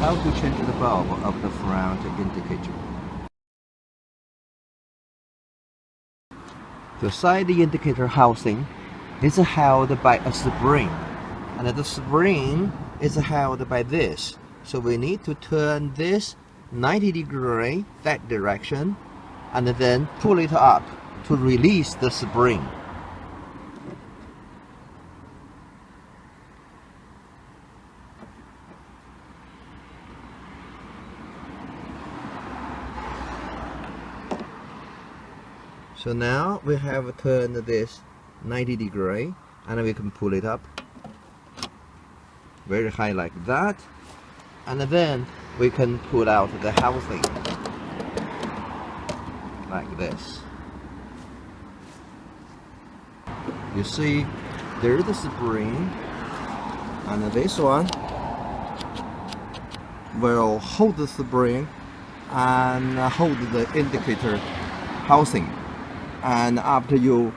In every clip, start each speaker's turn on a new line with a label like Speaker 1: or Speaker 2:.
Speaker 1: how to change the bulb of the front indicator. The side indicator housing is held by a spring, and the spring is held by this. So we need to turn this 90 degrees that direction and then pull it up to release the spring. So now we have turned this 90 degrees and we can pull it up very high like that, and then we can pull out the housing like this. You see there's the spring, and this one will hold the spring and hold the indicator housing, and after you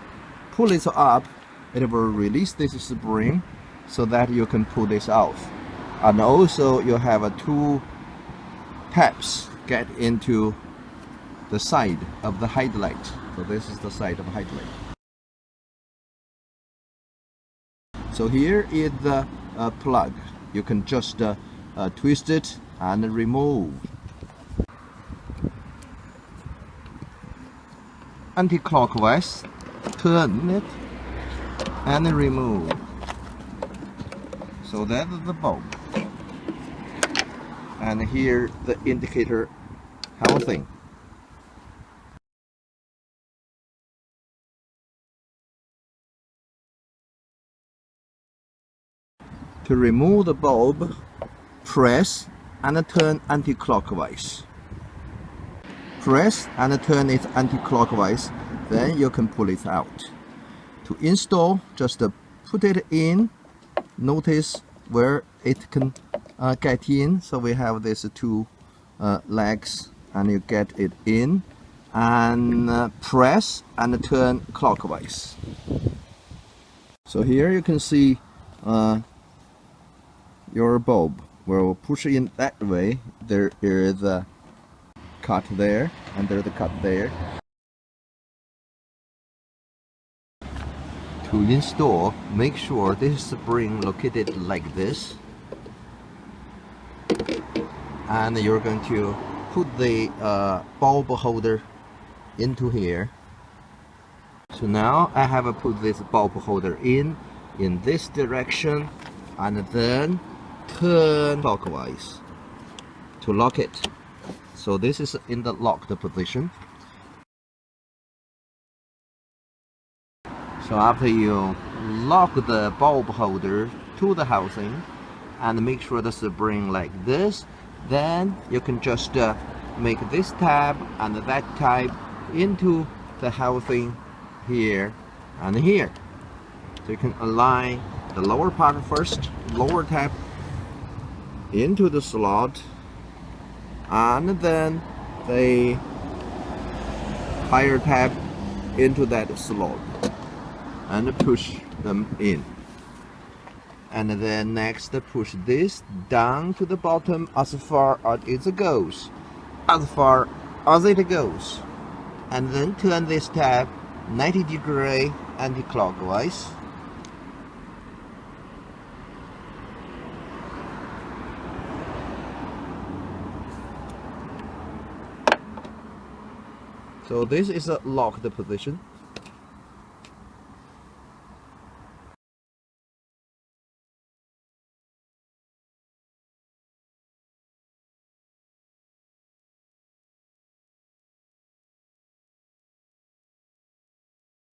Speaker 1: pull it up, it will release this spring so that you can pull this off. And also you have two tabs get into the side of the headlight. So this is the side of the headlight. So here is the plug. You can just twist it and remove. Anti-clockwise, turn it and remove. So that is the bulb. And here the indicator housing. To remove the bulb, press and turn anti-clockwise. Press and turn it anti-clockwise, then you can pull it out. To install, just put it in. Notice where it can get in. So we have these two legs, and you get it in, and press and turn clockwise. So here you can see your bulb will push in that way. There is a cut there, and there's a cut there. To install, make sure this spring located like this, and you're going to put the bulb holder into here. So now I have put this bulb holder in this direction, and then turn clockwise to lock it. So this is in the locked position. So after you lock the bulb holder to the housing and make sure the spring like this, then you can just make this tab and that tab into the housing here and here. So you can align the lower part first, lower tab into the slot, and then the higher tab into that slot, and push them in. And then next push this down to the bottom as far as it goes, and then turn this tab 90 degrees anti-clockwise. So this is a locked position.